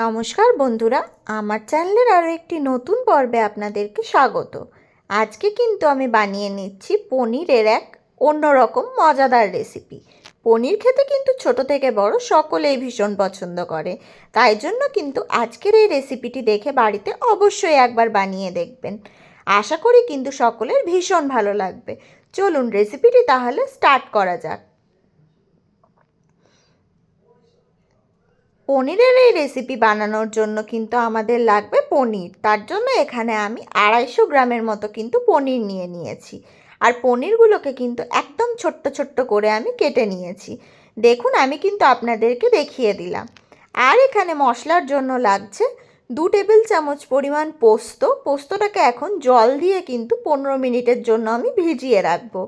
নমস্কার বন্ধুরা, আমার চ্যানেলের আরও একটি নতুন পর্বে আপনাদেরকে স্বাগত। আজকে কিন্তু আমি বানিয়ে নিচ্ছি পনিরের এক অন্যরকম মজাদার রেসিপি। পনির খেতে কিন্তু ছোট থেকে বড় সকলেই ভীষণ পছন্দ করে, তাই জন্য কিন্তু আজকের এই রেসিপিটি দেখে বাড়িতে অবশ্যই একবার বানিয়ে দেখবেন। আশা করি কিন্তু সকলের ভীষণ ভালো লাগবে। চলুন রেসিপিটি তাহলে স্টার্ট করা যাক। পনিরের এই রেসিপি বানানোর জন্য কিন্তু আমাদের লাগবে পনির। তার জন্য এখানে আমি 250 গ্রামের মতো কিন্তু পনির নিয়ে নিয়েছি। আর পনিরগুলোকে কিন্তু একদম ছোট্ট ছোট্ট করে আমি কেটে নিয়েছি। দেখুন, আমি কিন্তু আপনাদেরকে দেখিয়ে দিলাম। আর এখানে মশলার জন্য লাগছে 2 টেবিল চামচ পরিমাণ পোস্ত। পোস্তটাকে এখন জল দিয়ে কিন্তু 15 মিনিটের জন্য আমি ভিজিয়ে রাখবো।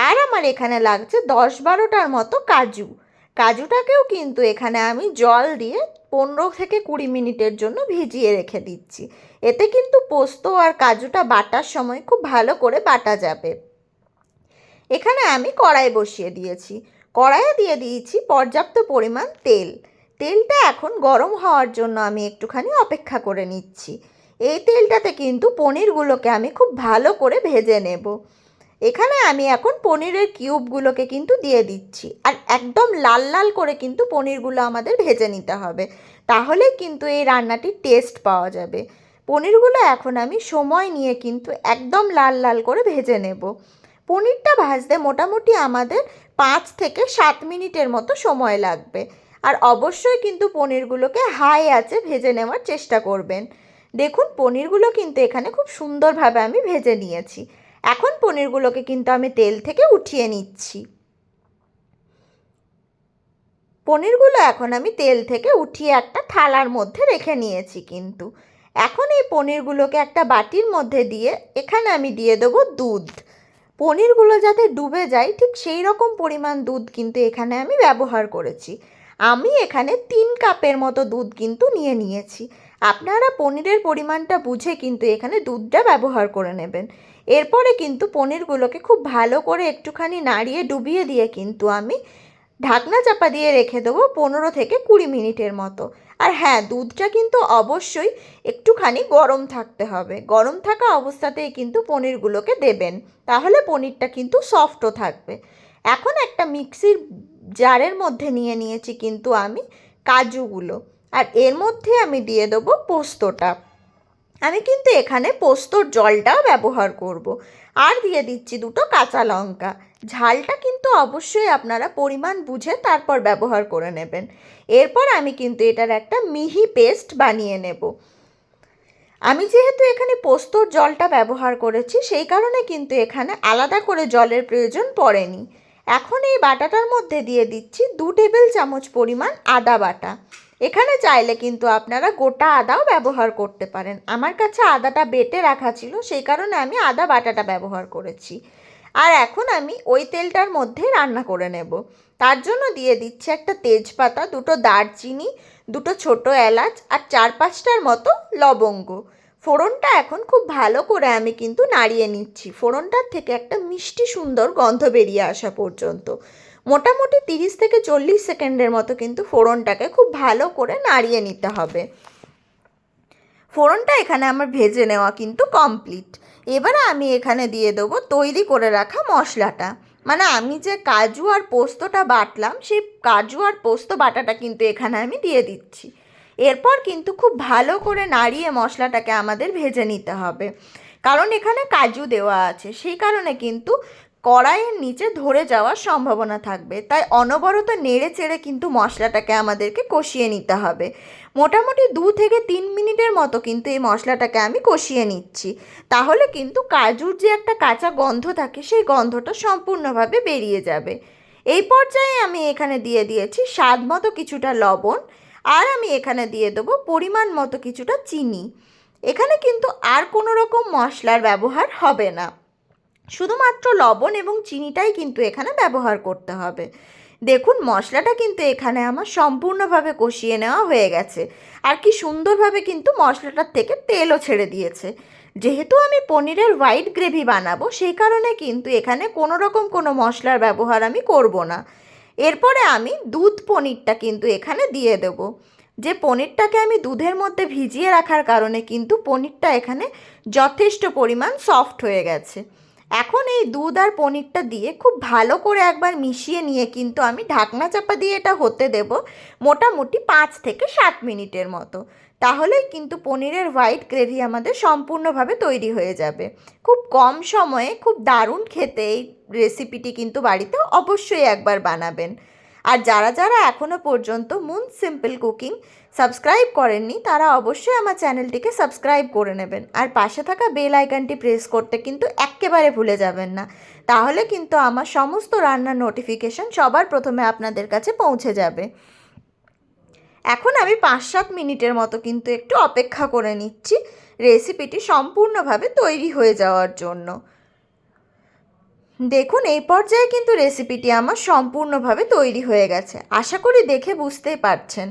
আর আমার এখানে লাগছে 10-12টার মতো কাজু। কাজুটাকেও কিন্তু এখানে আমি জল দিয়ে 15 থেকে 20 মিনিটের জন্য ভিজিয়ে রেখে দিচ্ছি। এতে কিন্তু পোস্ত আর কাজুটা বাটার সময় খুব ভালো করে বাটা যাবে। এখানে আমি কড়াই বসিয়ে দিয়েছি। কড়াইয়ে দিয়ে দিয়েছি পর্যাপ্ত পরিমাণ তেল। তেলটা এখন গরম হওয়ার জন্য আমি একটুখানি অপেক্ষা করে নিচ্ছি। এই তেলটাতে কিন্তু পনিরগুলোকে আমি খুব ভালো করে ভেজে নেব। এখানে আমি এখন পনিরের কিউবগুলোকে কিন্তু দিয়ে দিচ্ছি। আর একদম লাল লাল করে কিন্তু পনিরগুলো আমাদের ভেজে নিতে হবে, তাহলে কিন্তু এই রান্নাটির টেস্ট পাওয়া যাবে। পনিরগুলো এখন আমি সময় নিয়ে কিন্তু একদম লাল লাল করে ভেজে নেব। পনিরটা ভাজতে মোটামুটি আমাদের 5 থেকে 7 মিনিটের মতো সময় লাগবে। আর অবশ্যই কিন্তু পনিরগুলোকে হাই আঁচে ভেজে নেওয়ার চেষ্টা করবেন। দেখুন, পনিরগুলো কিন্তু এখানে খুব সুন্দরভাবে আমি ভেজে নিয়েছি। এখন পনিরগুলোকে কিন্তু আমি তেল থেকে উঠিয়ে নিচ্ছি। পনিরগুলো এখন আমি তেল থেকে উঠিয়ে একটা থালার মধ্যে রেখে নিয়েছি। কিন্তু এখন এই পনিরগুলোকে একটা বাটির মধ্যে দিয়ে এখানে আমি দিয়ে দেবো দুধ। পনিরগুলো যাতে ডুবে যায় ঠিক সেই রকম পরিমাণ দুধ কিন্তু এখানে আমি ব্যবহার করেছি। আমি এখানে 3 কাপের মতো দুধ কিন্তু নিয়ে নিয়েছি। আপনারা পনিরের পরিমাণটা বুঝে কিন্তু এখানে দুধটা ব্যবহার করে নেবেন। এরপরে কিন্তু পনিরগুলোকে খুব ভালো করে একটুখানি নাড়িয়ে ডুবিয়ে দিয়ে কিন্তু আমি ঢাকনা চাপা দিয়ে রেখে দেবো 15 থেকে 20 মিনিটের মতো। আর হ্যাঁ, দুধটা কিন্তু অবশ্যই একটুখানি গরম থাকতে হবে। গরম থাকা অবস্থাতেই কিন্তু পনিরগুলোকে দেবেন, তাহলে পনিরটা কিন্তু সফটও থাকবে। এখন একটা মিক্সির জারের মধ্যে নিয়ে নিয়েছি কিন্তু আমি কাজুগুলো। আর এর মধ্যে আমি দিয়ে দেবো পোস্তটা। আমি কিন্তু এখানে পোস্তর জলটাও ব্যবহার করব। আর দিয়ে দিচ্ছি 2টো কাঁচা লঙ্কা। ঝালটা কিন্তু অবশ্যই আপনারা পরিমাণ বুঝে তারপর ব্যবহার করে নেবেন। এরপর আমি কিন্তু এটার একটা মিহি পেস্ট বানিয়ে নেব। আমি যেহেতু এখানে পোস্তর জলটা ব্যবহার করেছি, সেই কারণে কিন্তু এখানে আলাদা করে জলের প্রয়োজন পড়েনি। এখন এই বাটাটার মধ্যে দিয়ে দিচ্ছি 2 টেবিল চামচ পরিমাণ আদা বাটা। এখানে চাইলে কিন্তু আপনারা গোটা আদাও ব্যবহার করতে পারেন। আমার কাছে আদাটা বেটে রাখা ছিল, সেই কারণে আমি আদা বাটাটা ব্যবহার করেছি। আর এখন আমি ওই তেলটার মধ্যে রান্না করে নেব। তার জন্য দিয়ে দিচ্ছি একটা তেজপাতা, 2টো দারচিনি, 2টো ছোটো এলাচ আর 4-5টার মতো লবঙ্গ। ফোড়নটা এখন খুব ভালো করে আমি কিন্তু নাড়িয়ে নিচ্ছি, ফোড়নটার থেকে একটা মিষ্টি সুন্দর গন্ধ বেরিয়ে আসা পর্যন্ত। মোটামুটি 30 থেকে 40 সেকেন্ডের মতো কিন্তু ফোড়নটাকে খুব ভালো করে নাড়িয়ে নিতে হবে। ফোড়নটা এখানে আমার ভেজে নেওয়া কিন্তু কমপ্লিট। এবারে আমি এখানে দিয়ে দেবো তৈরি করে রাখা মশলাটা। মানে আমি যে কাজু আর পোস্তটা বাটলাম, সেই কাজু আর পোস্ত বাটাটা কিন্তু এখানে আমি দিয়ে দিচ্ছি। এরপর কিন্তু খুব ভালো করে নাড়িয়ে মশলাটাকে আমাদের ভেজে নিতে হবে, কারণ এখানে কাজু দেওয়া আছে, সেই কারণে কিন্তু কড়াইয়ের নিচে ধরে যাওয়ার সম্ভাবনা থাকবে। তাই অনবরত নেড়ে চেড়ে কিন্তু মশলাটাকে আমাদেরকে কষিয়ে নিতে হবে। মোটামুটি 2 থেকে 3 মিনিটের মতো কিন্তু এই মশলাটাকে আমি কষিয়ে নিচ্ছি। তাহলে কিন্তু কাজুর যে একটা কাঁচা গন্ধ থাকে, সেই গন্ধটা সম্পূর্ণভাবে বেরিয়ে যাবে। এই পর্যায়ে আমি এখানে দিয়ে দিয়েছি স্বাদ মতো কিছুটা লবণ। আর আমি এখানে দিয়ে দেবো পরিমাণ মতো কিছুটা চিনি। এখানে কিন্তু আর কোনো রকম মশলার ব্যবহার হবে না, শুধুমাত্র লবণ এবং চিনিটাই কিন্তু এখানে ব্যবহার করতে হবে। দেখুন, মশলাটা কিন্তু এখানে আমার সম্পূর্ণভাবে কষিয়ে নেওয়া হয়ে গেছে। আর কি সুন্দরভাবে কিন্তু মশলাটার থেকে তেলও ছেড়ে দিয়েছে। যেহেতু আমি পনিরের হোয়াইট গ্রেভি বানাবো, সেই কারণে কিন্তু এখানে কোনো রকম কোনো মশলার ব্যবহার আমি করব না। এরপরে আমি দুধ পনিরটা কিন্তু এখানে দিয়ে দেবো। যে পনিরটাকে আমি দুধের মধ্যে ভিজিয়ে রাখার কারণে কিন্তু পনিরটা এখানে যথেষ্ট পরিমাণ সফট হয়ে গেছে। এখন এই দুধ আর পনিরটা দিয়ে খুব ভালো করে একবার মিশিয়ে নিয়ে কিন্তু আমি ঢাকনা চাপা দিয়ে এটা হতে দেব মোটামুটি 5 থেকে 7 মিনিটের মতো। তাহলেই কিন্তু পনিরের হোয়াইট গ্রেভি আমাদের সম্পূর্ণভাবে তৈরি হয়ে যাবে। খুব কম সময়ে খুব দারুণ খেতে এই রেসিপিটি কিন্তু বাড়িতে অবশ্যই একবার বানাবেন। আর যারা যারা এখনও পর্যন্ত মুন সিম্পল কুকিং সাবস্ক্রাইব করেননি তারা অবশ্যই আমার চ্যানেলটিকে সাবস্ক্রাইব করে নেবেন, আর পাশে থাকা বেল আইকনটি প্রেস করতে কিন্তু একেবারে ভুলে যাবেন না। তাহলে কিন্তু আমার সমস্ত রান্নার নোটিফিকেশন সবার প্রথমে আপনাদের কাছে পৌঁছে যাবে। এখন আমি 5-7 মিনিটের মতো কিন্তু একটু অপেক্ষা করে নিচ্ছি রেসিপিটি সম্পূর্ণভাবে তৈরি হয়ে যাওয়ার জন্য। দেখুন এই পর্যায়ে কিন্তু রেসিপিটি আমার সম্পূর্ণভাবে তৈরি হয়ে গেছে, আশা করি দেখে বুঝতেই পারছেন।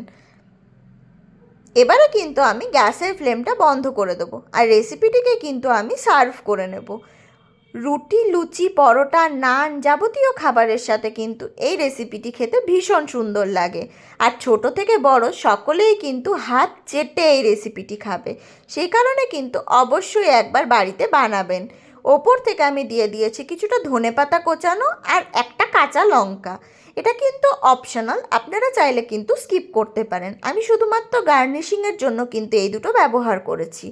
এবারে কিন্তু আমি গ্যাসের ফ্লেমটা বন্ধ করে দেবো আর রেসিপিটিকে কিন্তু আমি সার্ভ করে নেব। রুটি, লুচি, পরোটা, নান যাবতীয় খাবারের সাথে কিন্তু এই রেসিপিটি খেতে ভীষণ সুন্দর লাগে। আর ছোট থেকে বড় সকলেই কিন্তু হাত চেটে এই রেসিপিটি খাবে, সেই কারণে কিন্তু অবশ্যই একবার বাড়িতে বানাবেন। ওপর থেকে আমি দিয়ে দিয়েছি কিছুটা ধনেপাতা কোচানো আর একটা কাঁচা লঙ্কা। এটা কিন্তু অপশনাল, আপনারা চাইলে কিন্তু স্কিপ করতে পারেন। আমি শুধুমাত্র গার্নিশিংয়ের জন্য কিন্তু এই দুটো ব্যবহার করেছি।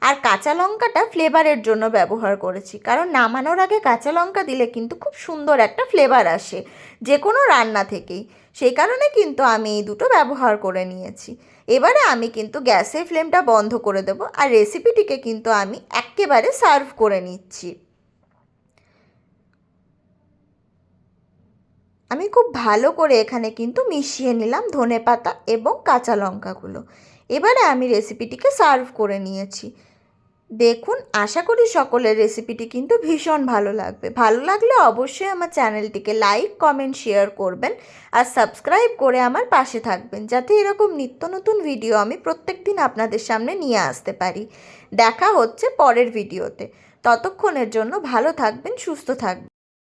আর কাঁচা লঙ্কাটা ফ্লেভারের জন্য ব্যবহার করেছি, কারণ নামানোর আগে কাঁচা লঙ্কা দিলে কিন্তু খুব সুন্দর একটা ফ্লেভার আসে যে কোনো রান্না থেকেই, সেই কারণে কিন্তু আমি এই দুটো ব্যবহার করে নিয়েছি। এবারে আমি কিন্তু গ্যাসের ফ্লেমটা বন্ধ করে দেবো আর রেসিপিটিকে কিন্তু আমি একেবারে সার্ভ করে নিচ্ছি। আমি খুব ভালো করে এখানে কিন্তু মিশিয়ে নিলাম ধনেপাতা এবং কাঁচা লঙ্কাগুলো। এবারে আমি রেসিপিটিকে সার্ভ করে নিয়েছি। দেখুন আশা করি সকলের রেসিপিটি কিন্তু ভীষণ ভালো লাগবে। ভালো লাগলে অবশ্যই আমার চ্যানেলটিকে লাইক, কমেন্ট, শেয়ার করবেন আর সাবস্ক্রাইব করে আমার পাশে থাকবেন, যাতে এরকম নিত্য নতুন ভিডিও আমি প্রত্যেক দিন আপনাদের সামনে নিয়ে আসতে পারি। দেখা হচ্ছে পরের ভিডিওতে। ততক্ষণের জন্য ভালো থাকবেন, সুস্থ থাকবেন।